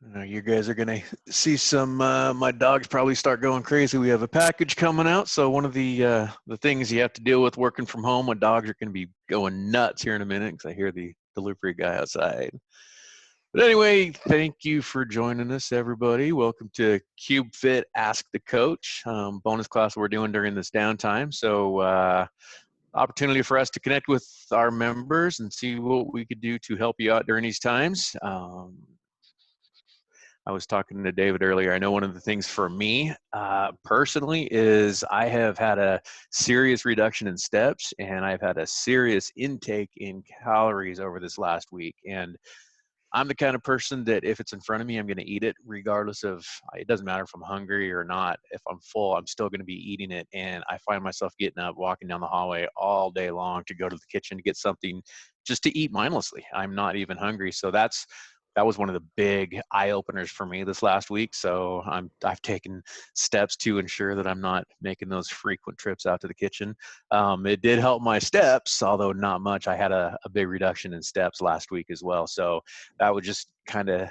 You guys are going to see some, my dogs probably start going crazy. We have a package coming out. So one of the things you have to deal with working from home, my dogs are going to be going nuts here in a minute because I hear the delivery guy outside. But anyway, thank you for joining us, everybody. Welcome to CubeFit Ask the Coach, bonus class we're doing during this downtime. So opportunity for us to connect with our members and see what we could do to help you out during these times. I was talking to David earlier. I know one of the things for me personally is I have had a serious reduction in steps and I've had a serious intake in calories over this last week. And I'm the kind of person that if it's in front of me, I'm going to eat it regardless of, it doesn't matter if I'm hungry or not. If I'm full, I'm still going to be eating it. And I find myself getting up, walking down the hallway all day long to go to the kitchen to get something just to eat mindlessly. I'm not even hungry. So that was one of the big eye openers for me this last week. So I've taken steps to ensure that I'm not making those frequent trips out to the kitchen. It did help my steps, although not much. I had a big reduction in steps last week as well. So that would just kind of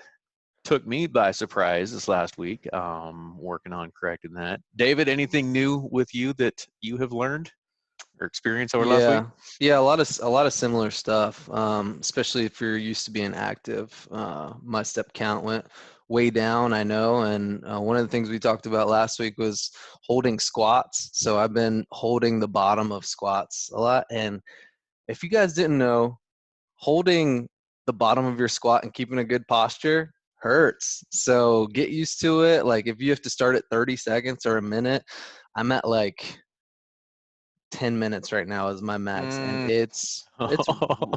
took me by surprise this last week, working on correcting that. David, anything new with you that you have learned or experienced over last week? Yeah, a lot of similar stuff. Especially if you're used to being active. My step count went way down, I know, and one of the things we talked about last week was holding squats. So I've been holding the bottom of squats a lot, and if you guys didn't know, holding the bottom of your squat and keeping a good posture hurts. So get used to it. Like if you have to start at 30 seconds or a minute, I'm at like 10 minutes right now is my max, and it's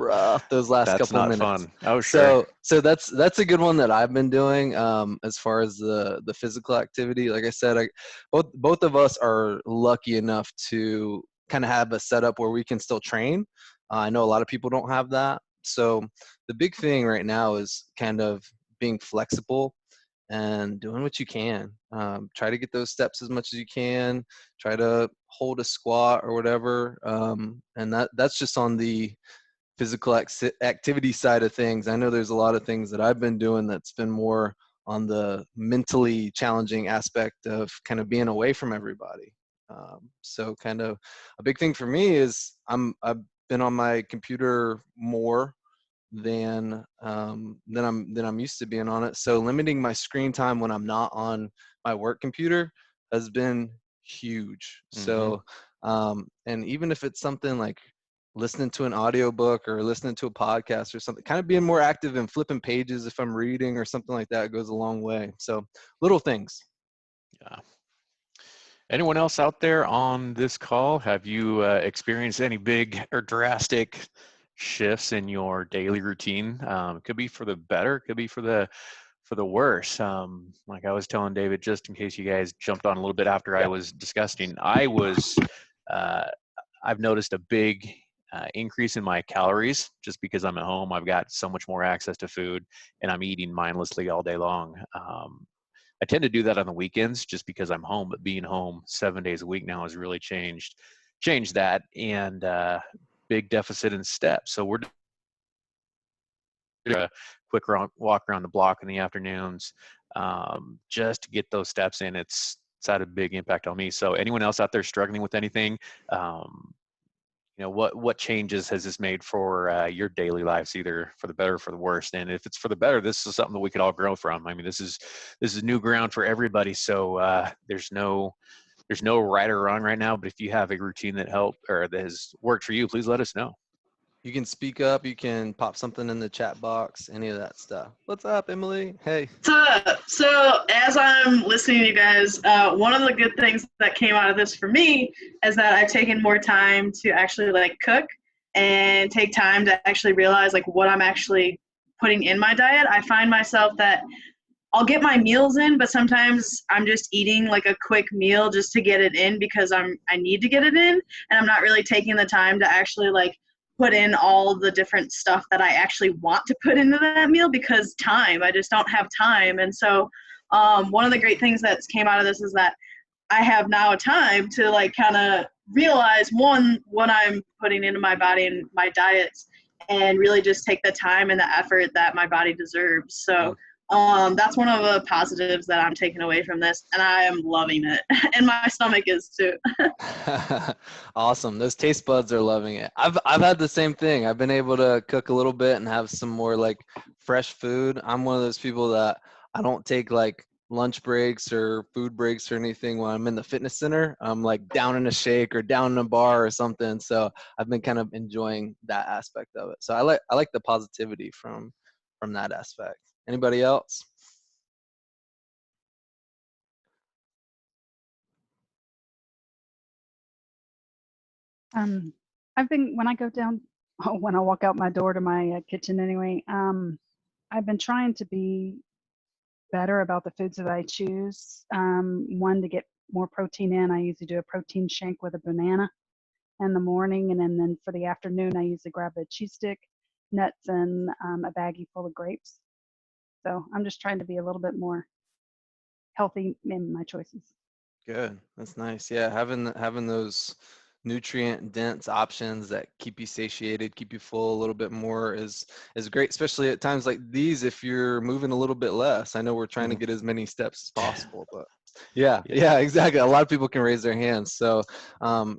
rough those last That's couple not minutes. fun. Oh, sure. So that's a good one that I've been doing as far as the physical activity. Like I said, both of us are lucky enough to kind of have a setup where we can still train. I know a lot of people don't have that. So the big thing right now is kind of being flexible and doing what you can. Try to get those steps as much as you can. Try to hold a squat or whatever. And that's just on the physical activity side of things. I know there's a lot of things that I've been doing that's been more on the mentally challenging aspect of kind of being away from everybody. So kind of a big thing for me is I've been on my computer more than I'm used to being on it. So limiting my screen time when I'm not on my work computer has been huge. So and even if it's something like listening to an audiobook or listening to a podcast or something, kind of being more active and flipping pages if I'm reading or something like that goes a long way. So little things. Yeah. Anyone else out there on this call? Have you experienced any big or drastic shifts in your daily routine? It could be for the better, could be for the worse. Like I was telling David, just in case you guys jumped on a little bit after I was discussing, uh, I've noticed a big increase in my calories just because I'm at home. I've got so much more access to food, and I'm eating mindlessly all day long. I tend to do that on the weekends just because I'm home, but being home 7 days a week now has really changed that, and big deficit in steps. So we're doing a quick walk around the block in the afternoons, just to get those steps in. It's had a big impact on me. So anyone else out there struggling with anything, what changes has this made for your daily lives, either for the better or for the worse? And if it's for the better, this is something that we could all grow from. I mean, this is new ground for everybody. So there's no right or wrong right now. But if you have a routine that helped or that has worked for you, please let us know. You can speak up. You can pop something in the chat box, any of that stuff. What's up, Emily? Hey. What's up? So as I'm listening to you guys, one of the good things that came out of this for me is that I've taken more time to actually cook and take time to actually realize what I'm actually putting in my diet. I find myself that I'll get my meals in, but sometimes I'm just eating a quick meal just to get it in because I need to get it in, and I'm not really taking the time to actually put in all the different stuff that I actually want to put into that meal because I just don't have time. And so one of the great things that came out of this is that I have now time to kind of realize what I'm putting into my body and my diets, and really just take the time and the effort that my body deserves. So That's one of the positives that I'm taking away from this, and I am loving it. And my stomach is too. Awesome. Those taste buds are loving it. I've had the same thing. I've been able to cook a little bit and have some more like fresh food. I'm one of those people that I don't take like lunch breaks or food breaks or anything when I'm in the fitness center. I'm like down in a shake or down in a bar or something. So I've been kind of enjoying that aspect of it. So I like the positivity from that aspect. Anybody else? Um, I've been when I go down, oh, when I walk out my door to my kitchen anyway. I've been trying to be better about the foods that I choose. One, to get more protein in, I usually do a protein shake with a banana in the morning, and then for the afternoon, I usually grab a cheese stick, nuts, and a baggie full of grapes. So I'm just trying to be a little bit more healthy in my choices. Good. That's nice. Yeah, having those nutrient dense options that keep you satiated, keep you full a little bit more is great, especially at times like these if you're moving a little bit less. I know we're trying to Mm. get as many steps as possible, but yeah, Yeah. yeah, exactly. A lot of people can raise their hands. So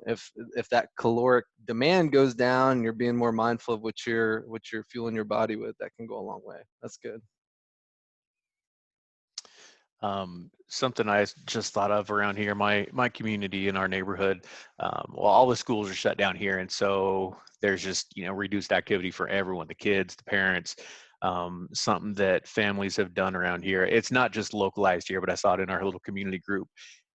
if that caloric demand goes down, you're being more mindful of what you're fueling your body with, that can go a long way. That's good. Something I just thought of around here, my community in our neighborhood. Well, all the schools are shut down here, and so there's just reduced activity for everyone, the kids, the parents. Something that families have done around here. It's not just localized here, but I saw it in our little community group.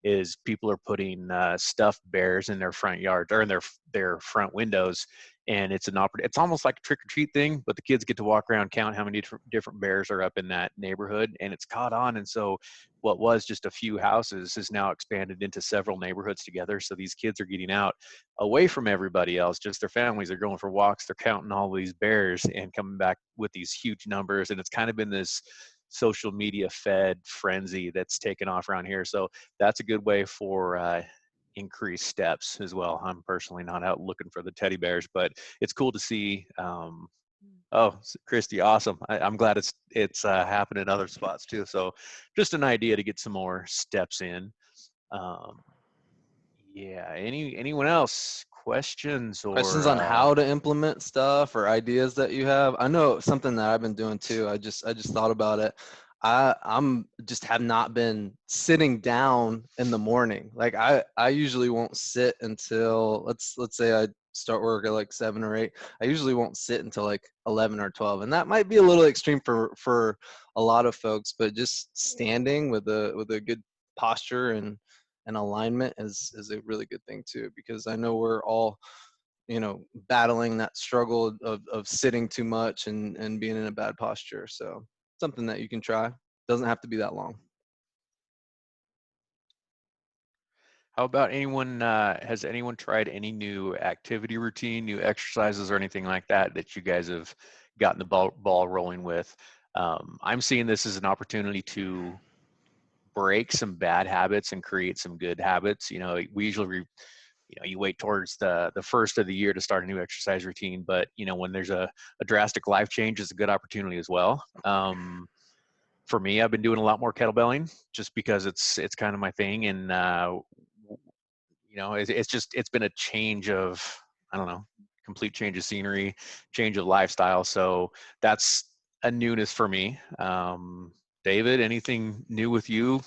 Is people are putting stuffed bears in their front yards or in their front windows, and it's almost like a trick or treat thing, but the kids get to walk around, count how many different bears are up in that neighborhood, and it's caught on. And so what was just a few houses is now expanded into several neighborhoods together. So these kids are getting out away from everybody else, just their families. They're going for walks, they're counting all these bears and coming back with these huge numbers. And it's kind of been this social media fed frenzy that's taken off around here. So that's a good way for increased steps as well. I'm personally not out looking for the teddy bears, but it's cool to see. Oh, Christy, awesome! I'm glad it's happening in other spots too. So, just an idea to get some more steps in. Um, yeah. Anyone else questions Questions or on how to implement stuff or ideas that you have? I know something that I've been doing too. I just thought about it. I'm just have not been sitting down in the morning. Like I usually won't sit until let's say I start work at like 7 or 8. I usually won't sit until like 11 or 12, and that might be a little extreme for a lot of folks. But just standing with a good posture and alignment is a really good thing too, because I know we're all battling that struggle of sitting too much and being in a bad posture. So something that you can try. Doesn't have to be that long. how about anyone? Has anyone tried any new activity routine, new exercises, or anything like that that you guys have gotten the ball rolling with? I'm seeing this as an opportunity to break some bad habits and create some good habits. We usually you wait towards the first of the year to start a new exercise routine, but when there's a drastic life change, it's a good opportunity as well. For me, I've been doing a lot more kettlebelling just because it's kind of my thing, and it's been a change of, I don't know, complete change of scenery, change of lifestyle. So that's a newness for me. David, anything new with you?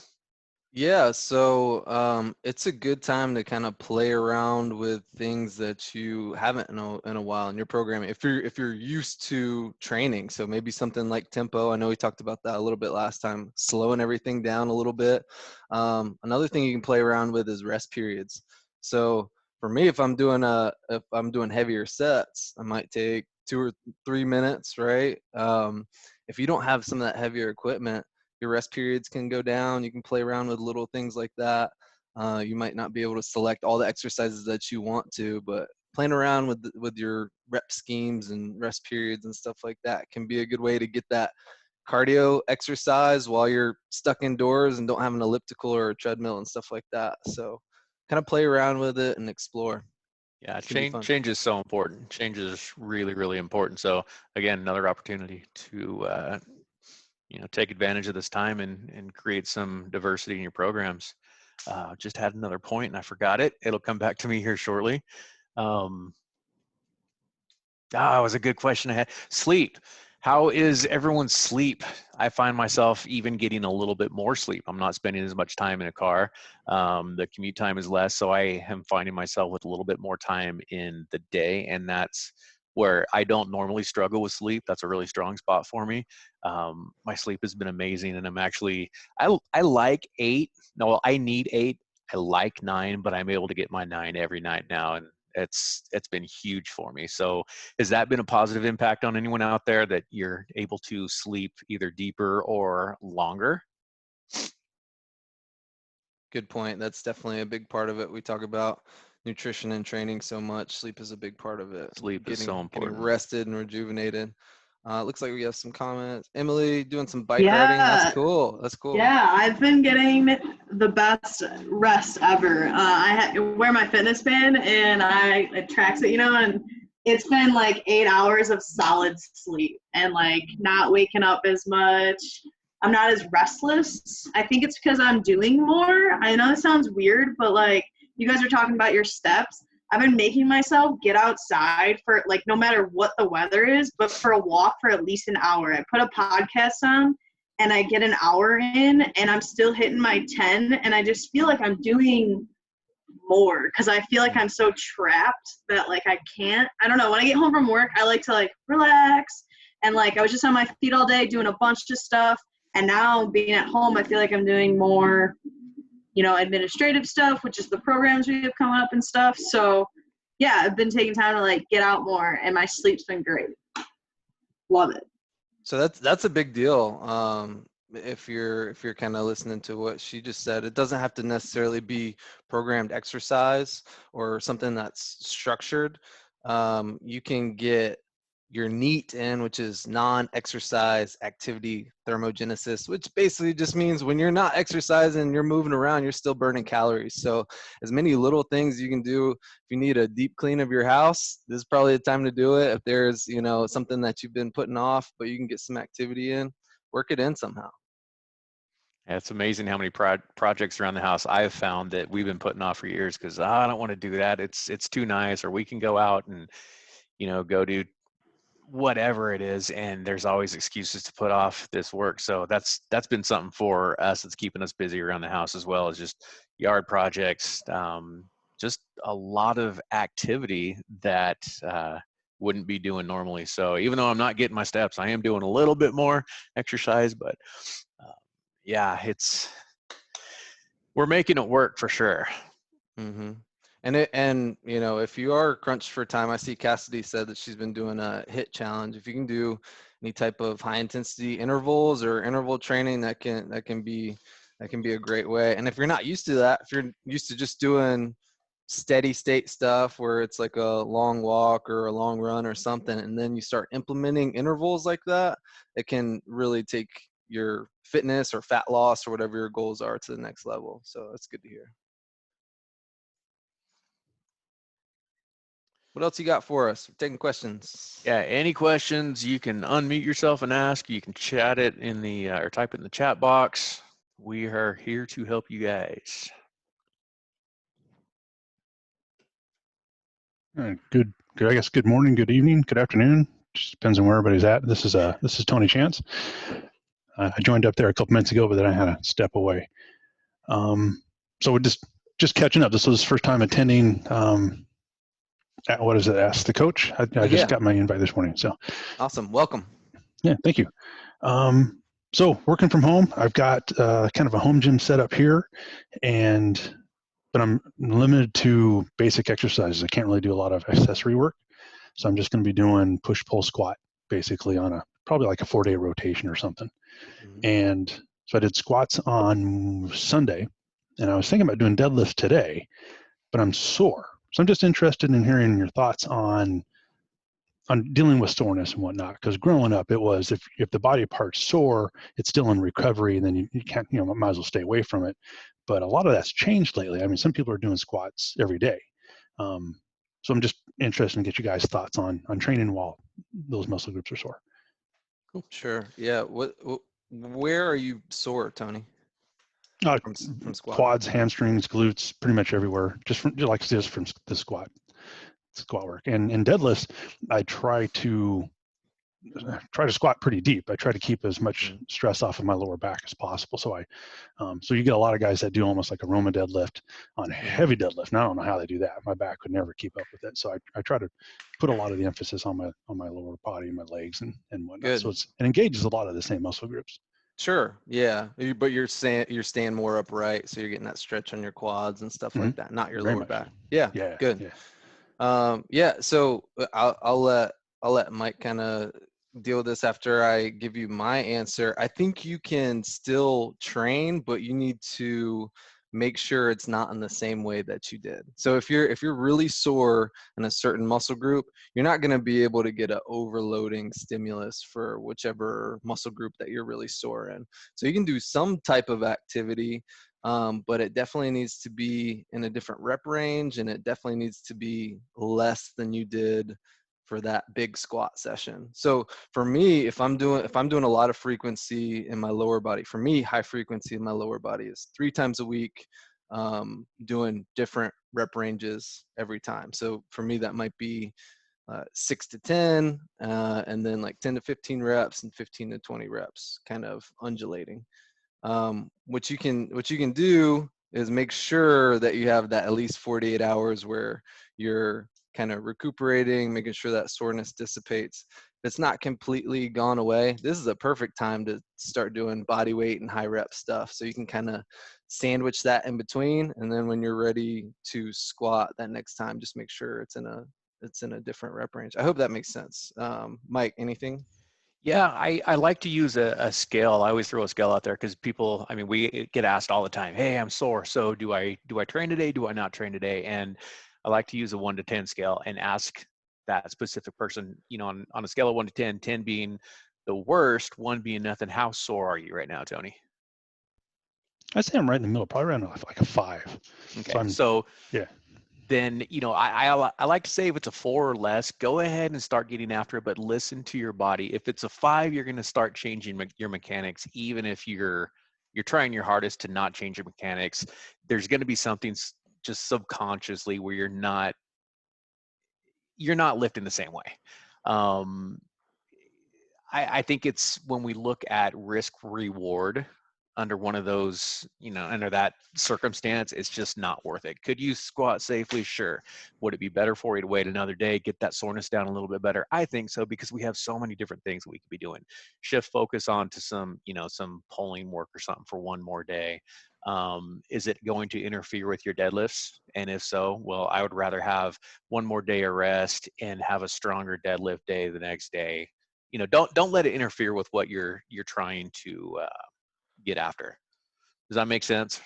Yeah, so it's a good time to kind of play around with things that you haven't in a while in your programming. If you're used to training, so maybe something like tempo. I know we talked about that a little bit last time, slowing everything down a little bit. Another thing you can play around with is rest periods. So for me, if I'm doing heavier sets, I might take 2 or 3 minutes, right? If you don't have some of that heavier equipment, your rest periods can go down. You can play around with little things like that. You might not be able to select all the exercises that you want to, but playing around with your rep schemes and rest periods and stuff like that can be a good way to get that cardio exercise while you're stuck indoors and don't have an elliptical or a treadmill and stuff like that. So kind of play around with it and explore. Yeah, It can be change fun. change is so important. Change is really, really important. So again, another opportunity to take advantage of this time and create some diversity in your programs. Just had another point and I forgot it. It'll come back to me here shortly. It was a good question I had. Sleep. How is everyone's sleep? I find myself even getting a little bit more sleep. I'm not spending as much time in a car. The commute time is less, so I am finding myself with a little bit more time in the day, and that's where I don't normally struggle with sleep. That's a really strong spot for me. My sleep has been amazing, and I like 8. No, I need 8. I like 9, but I'm able to get my 9 every night now, and it's been huge for me. So has that been a positive impact on anyone out there, that you're able to sleep either deeper or longer? Good point. That's definitely a big part of it. We talk about nutrition and training so much. Sleep is a big part of it. Sleep is so important. Getting rested and rejuvenated. Looks like we have some comments. Emily doing some bike Yeah. riding. That's cool. That's cool. Yeah, I've been getting the best rest ever. I wear my fitness band and it tracks it, and it's been like 8 hours of solid sleep and like not waking up as much. I'm not as restless. I think it's because I'm doing more. I know it sounds weird, but like you guys are talking about your steps. I've been making myself get outside for like no matter what the weather is, but for a walk for at least an hour. I put a podcast on and I get an hour in and I'm still hitting my 10 and I just feel like I'm doing more because I feel like I'm so trapped that like I can't. I don't know. When I get home from work, I like to like relax and like I was just on my feet all day doing a bunch of stuff. And now being at home, I feel like I'm doing more administrative stuff, which is the programs we have coming up and stuff. So yeah, I've been taking time to like get out more and my sleep's been great. Love it. So that's a big deal. If you're kind of listening to what she just said, it doesn't have to necessarily be programmed exercise or something that's structured. You can get your NEAT in, which is non-exercise activity thermogenesis, which basically just means when you're not exercising, you're moving around, you're still burning calories. So as many little things you can do. If you need a deep clean of your house, this is probably the time to do it. If there's, something that you've been putting off, but you can get some activity in, work it in somehow. Yeah, it's amazing how many projects around the house I've found that we've been putting off for years because I don't want to do that. It's too nice, or we can go out and go do whatever it is, and there's always excuses to put off this work. So that's been something for us that's keeping us busy around the house, as well as just yard projects, just a lot of activity that wouldn't be doing normally. So even though I'm not getting my steps, I am doing a little bit more exercise, but yeah, we're making it work for sure. Mm-hmm. And if you are crunched for time, I see Cassidy said that she's been doing a HIIT challenge. If you can do any type of high intensity intervals or interval training, that can be a great way. And if you're not used to that, if you're used to just doing steady state stuff where it's like a long walk or a long run or something, and then you start implementing intervals like that, it can really take your fitness or fat loss or whatever your goals are to the next level. So that's good to hear. What else you got for us? We're taking questions. Yeah, any questions, you can unmute yourself and ask. You can chat it in the or type it in the chat box. We are here to help you guys. Good. I guess good morning, good evening, good afternoon. Just depends on where everybody's at. This is Tony Chance. I joined up there a couple minutes ago, but then I had to step away. So we're just catching up. This was the first time attending. What is it? Ask the Coach. I just got my invite this morning. So awesome. Welcome. Yeah, thank you. So working from home, I've got kind of a home gym set up here, but I'm limited to basic exercises. I can't really do a lot of accessory work. So I'm just going to be doing push, pull, squat, basically on probably like a 4-day rotation or something. Mm-hmm. And so I did squats on Sunday, and I was thinking about doing deadlifts today, but I'm sore. So I'm just interested in hearing your thoughts on dealing with soreness and whatnot. Because growing up, it was if the body part's sore, it's still in recovery, and then you can't, might as well stay away from it. But a lot of that's changed lately. I mean, some people are doing squats every day. So I'm just interested in get you guys' thoughts on training while those muscle groups are sore. Cool. Sure. Yeah. Where are you sore, Tony? From squat? Quads, hamstrings, glutes, pretty much everywhere. Just from the squat work. And in deadlifts, I try to squat pretty deep. I try to keep as much stress off of my lower back as possible. So so you get a lot of guys that do almost like a Roma deadlift on heavy deadlift. And I don't know how they do that. My back could never keep up with it. So I try to put a lot of the emphasis on my lower body, my legs, and whatnot. Good. So it engages a lot of the same muscle groups. Sure. Yeah. But you're staying more upright, so you're getting that stretch on your quads and stuff like that, not your Very lower much back. so. Yeah. Yeah. Good. Yeah. So I'll let Mike kind of deal with this after I give you my answer. I think you can still train, but you need to make sure it's not in the same way that you did. So if you're really sore in a certain muscle group, you're not going to be able to get an overloading stimulus for whichever muscle group that you're really sore in. So you can do some type of activity, but it definitely needs to be in a different rep range, and it definitely needs to be less than you did for that big squat session. So for me, if I'm doing a lot of frequency in my lower body, for me, high frequency in my lower body is 3 times a week, doing different rep ranges every time. So for me, that might be 6 to 10, and then like 10 to 15 reps and 15 to 20 reps, kind of undulating. What you can do is make sure that you have that at least 48 hours where you're kind of recuperating, making sure that soreness dissipates. If it's not completely gone away, this is a perfect time to start doing body weight and high rep stuff. So you can kind of sandwich that in between, and then when you're ready to squat that next time, just make sure it's in a different rep range. I hope that makes sense. Mike, anything? Yeah, I like to use a scale. I always throw a scale out there because people, I mean, we get asked all the time, hey, I'm sore. So do I train today? Do I not train today? And I like to use a 1 to 10 scale and ask that specific person, on a scale of 1 to 10, 10 being the worst, 1 being nothing. How sore are you right now, Tony? I'd say I'm right in the middle, probably around like a 5. Okay. Yeah. Then, I like to say if it's a 4 or less, go ahead and start getting after it, but listen to your body. If it's a 5, you're going to start changing your mechanics, even if you're trying your hardest to not change your mechanics. There's going to be something just subconsciously where you're not lifting the same way. I think it's when we look at risk reward under one of those, under that circumstance, it's just not worth it. Could you squat safely? Sure. Would it be better for you to wait another day, get that soreness down a little bit better? I think so, because we have so many different things we could be doing. Shift focus onto some pulling work or something for one more day. Is it going to interfere with your deadlifts? And if so, well, I would rather have one more day of rest and have a stronger deadlift day the next day. Don't let it interfere with what you're trying to get after. Does that make sense?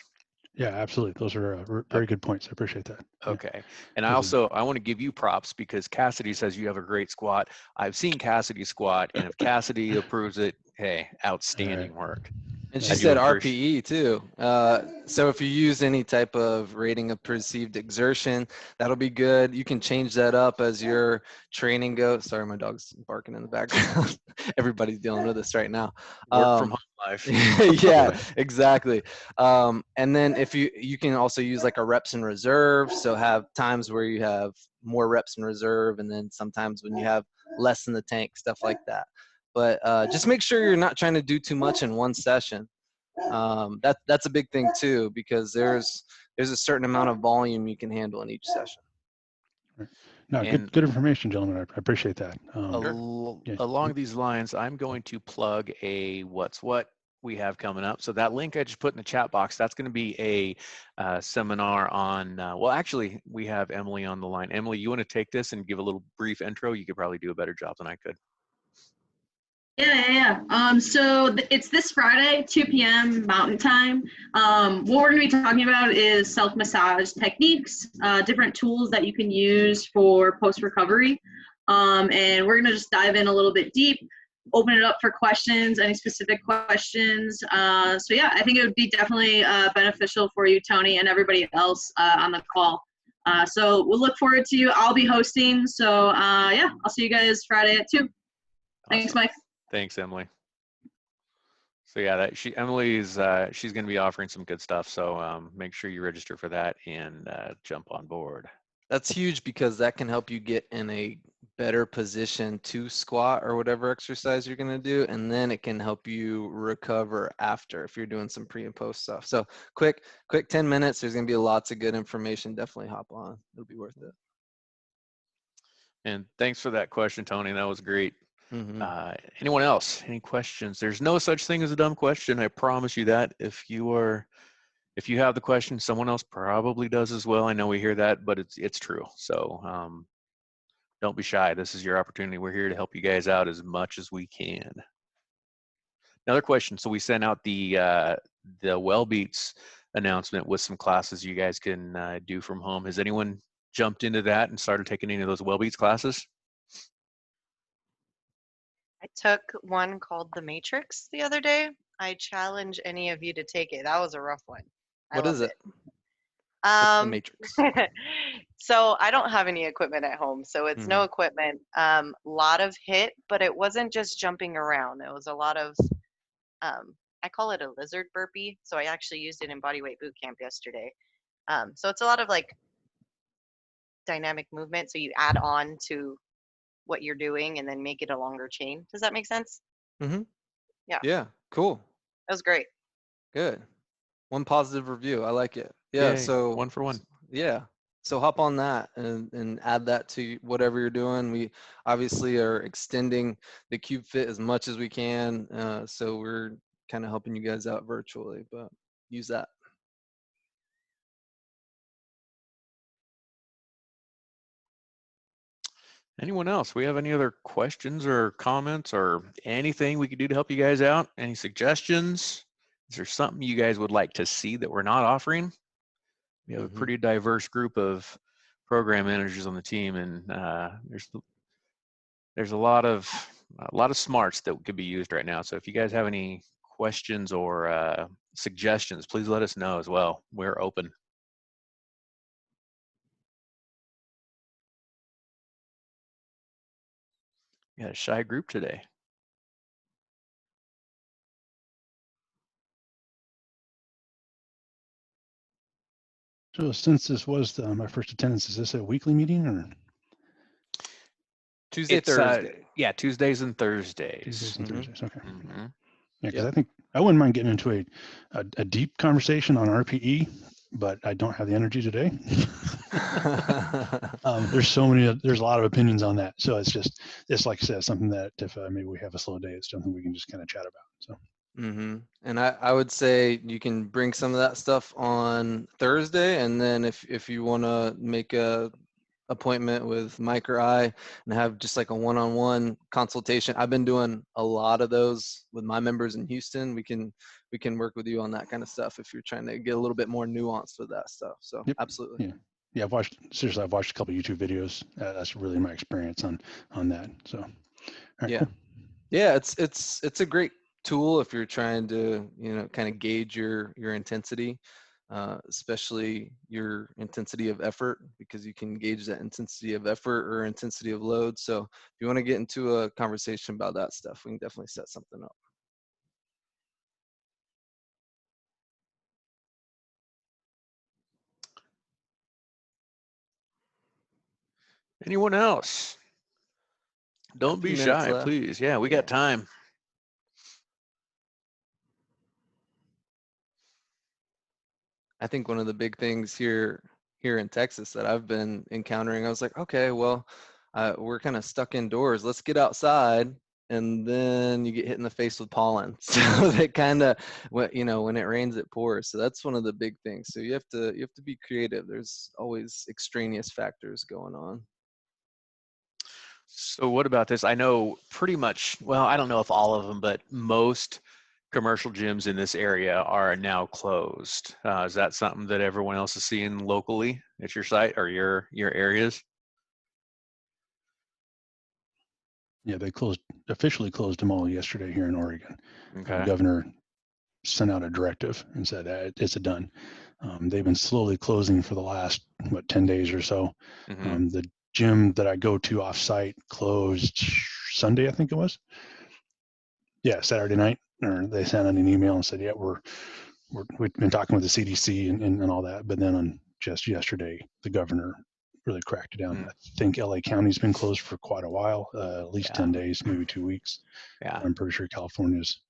Yeah, absolutely. Those are very good points. I appreciate that. Okay. And I want to give you props because Cassidy says you have a great squat. I've seen Cassidy squat, and if Cassidy approves it, hey, outstanding work. And she said RPE too. So if you use any type of rating of perceived exertion, that'll be good. You can change that up as your training goes. Sorry, my dog's barking in the background. Everybody's dealing with this right now. Work from home life. Yeah, exactly. And then if you can also use like a reps in reserve. So have times where you have more reps in reserve, and then sometimes when you have less in the tank, stuff like that. But just make sure you're not trying to do too much in one session. That's a big thing too, because there's a certain amount of volume you can handle in each session. No, good information, gentlemen. I appreciate that. Along these lines, I'm going to plug a what's what we have coming up. So that link I just put in the chat box, that's going to be a seminar on, well, actually, we have Emily on the line. Emily, you want to take this and give a little brief intro? You could probably do a better job than I could. Yeah. So it's this Friday, 2 p.m. Mountain Time. What we're going to be talking about is self-massage techniques, different tools that you can use for post-recovery. And we're going to just dive in a little bit deep, open it up for questions, any specific questions. So yeah, I think it would be definitely beneficial for you, Tony, and everybody else on the call. So we'll look forward to you. I'll be hosting. So yeah, I'll see you guys Friday at 2. Thanks, Awesome. Mike. Thanks, Emily. So yeah, Emily's she's going to be offering some good stuff. So make sure you register for that and jump on board. That's huge because that can help you get in a better position to squat or whatever exercise you're going to do, and then it can help you recover after if you're doing some pre and post stuff. So quick 10 minutes. There's going to be lots of good information. Definitely hop on. It'll be worth it. And thanks for that question, Tony. That was great. Mm-hmm. Anyone else? Any questions? There's no such thing as a dumb question. I promise you that. If you have the question, someone else probably does as well. I know we hear that, but it's true. So don't be shy. This is your opportunity. We're here to help you guys out as much as we can. Another question. So we sent out the Wellbeats announcement with some classes you guys can do from home. Has anyone jumped into that and started taking any of those Wellbeats classes? I took one called The Matrix the other day. I challenge any of you to take it. That was a rough one. What is it? What's the Matrix? So I don't have any equipment at home, so it's no equipment. Lot of HIIT, but it wasn't just jumping around. It was a lot of, I call it a lizard burpee. So I actually used it in bodyweight boot camp yesterday. So it's a lot of like dynamic movement. So you add on to what you're doing and then make it a longer chain. Does that make sense? Mm-hmm. Yeah. Yeah. Cool. That was great. Good. One positive review. I like it. Yeah. Yay, So 1 for 1. Yeah. So hop on that and add that to whatever you're doing. We obviously are extending the CubeFit as much as we can. So we're kind of helping you guys out virtually, but use that. Anyone else? We have any other questions or comments or anything we could do to help you guys out? Any suggestions? Is there something you guys would like to see that we're not offering? We have a pretty diverse group of program managers on the team, and there's a lot of smarts that could be used right now. So if you guys have any questions or suggestions, please let us know as well. We're open. We got a shy group today. So since this was my first attendance, is this a weekly meeting or? Tuesday, Thursday. Yeah, Tuesdays and Thursdays. Tuesdays and Thursdays, okay. Mm-hmm. Yeah, because I think I wouldn't mind getting into a deep conversation on RPE, but I don't have the energy today. There's a lot of opinions on that. So it's like I said, something that if maybe we have a slow day, it's something we can just kind of chat about. So. And I would say you can bring some of that stuff on Thursday, and then if you want to make a appointment with Mike or I and have just like a one-on-one consultation. I've been doing a lot of those with my members in Houston. We can work with you on that kind of stuff if you're trying to get a little bit more nuanced with that stuff. So yep. Absolutely. Yeah. I've watched a couple of YouTube videos. That's really my experience on that. So right, yeah. Cool. Yeah, it's a great tool if you're trying to, kind of gauge your intensity. Especially your intensity of effort, because you can gauge that intensity of effort or intensity of load. So if you want to get into a conversation about that stuff, we can definitely set something up. Anyone else? Don't be shy, please. Yeah, we got time. I think one of the big things here in Texas that I've been encountering, I was like, okay, well, we're kind of stuck indoors. Let's get outside. And then you get hit in the face with pollen. So that kind of, when it rains, it pours. So that's one of the big things. So you have to be creative. There's always extraneous factors going on. So what about this? I know pretty much, well, I don't know if all of them, but most commercial gyms in this area are now closed. Is that something that everyone else is seeing locally at your site or your areas? Yeah, they officially closed them all yesterday here in Oregon. Okay. The governor sent out a directive and said it's a done. They've been slowly closing for the last 10 days or so. Mm-hmm. The gym that I go to off-site closed Sunday, I think it was. Yeah, Saturday night. or they sent out an email and said, yeah, we've been talking with the CDC and all that. But then on just yesterday, the governor really cracked it down. I think LA County's been closed for quite a while, at least 10 days, maybe 2 weeks. Yeah. I'm pretty sure California's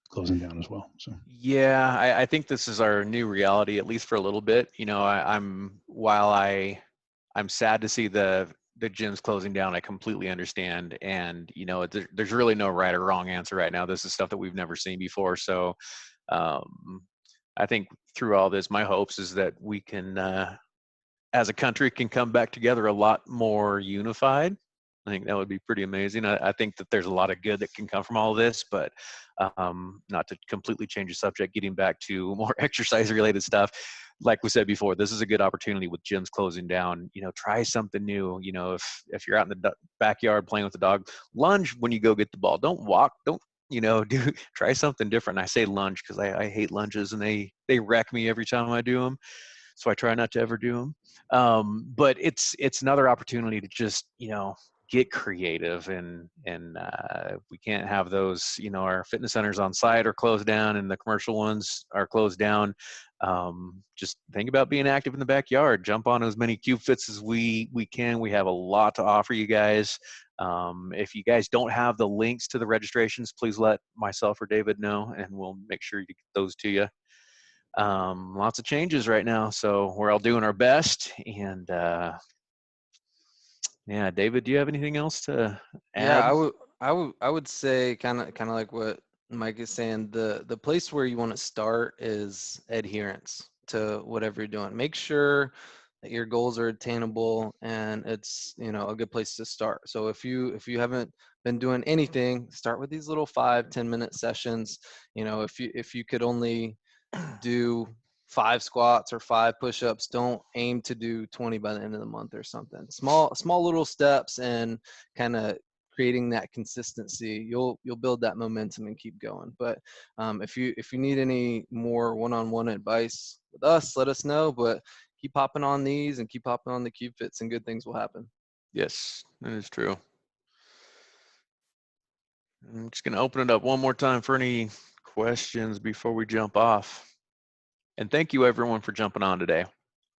closing down as well. So yeah, I think this is our new reality, at least for a little bit. You know, I'm sad to see the gyms closing down. I completely understand, and you know, there's really no right or wrong answer right now. This is stuff that we've never seen before. So, I think through all this, my hopes is that we can, as a country, can come back together a lot more unified. I think that would be pretty amazing. I think that there's a lot of good that can come from all of this, but not to completely change the subject, getting back to more exercise related stuff. Like we said before, this is a good opportunity with gyms closing down. You know, try something new. You know, if you're out in the backyard playing with the dog, lunge when you go get the ball. Don't walk. Don't, you know, try something different. And I say lunge because I hate lunges and they wreck me every time I do them. So I try not to ever do them. But it's another opportunity to just, you know, get creative, and we can't have those, you know, our fitness centers on site are closed down and the commercial ones are closed down. Just think about being active in the backyard. Jump on as many CubeFits as we can. We have a lot to offer you guys. If you guys don't have the links to the registrations, please let myself or David know, and we'll make sure to get those to you. Lots of changes right now, so we're all doing our best. And yeah, David, do you have anything else to Yeah, add? I would say kind of like what Mike is saying. The place where you want to start is adherence to whatever you're doing. Make sure that your goals are attainable, and it's, you know, a good place to start. So if you haven't been doing anything, start with these little 5-10 minute sessions. You know, if you could only do 5 squats or 5 push-ups, don't aim to do 20 by the end of the month or something. Small little steps, and kind of creating that consistency, you'll build that momentum and keep going. But if you need any more one-on-one advice with us, let us know. But keep hopping on these and keep hopping on the CubeFits, and good things will happen. Yes, that is true. I'm just going to open it up one more time for any questions before we jump off. And thank you, everyone, for jumping on today.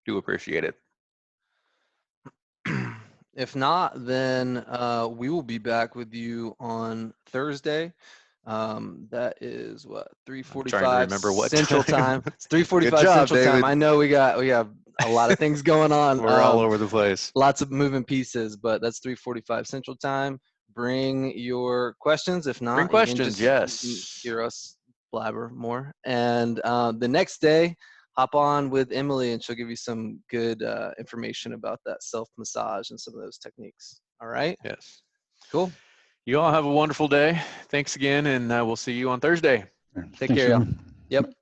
Do appreciate it. If not, then we will be back with you on Thursday. That is what, 3:45 Central Time. It's 3:45 Central Time. I know we have a lot of things going on. We're all over the place. Lots of moving pieces, but that's 3:45 Central Time. Bring your questions. If not, bring questions. You can just Yes. hear us blabber more. And the next day, hop on with Emily, and she'll give you some good information about that self massage and some of those techniques. All right. Yes. Cool. You all have a wonderful day. Thanks again, and we'll see you on Thursday. Take care, y'all. Yep.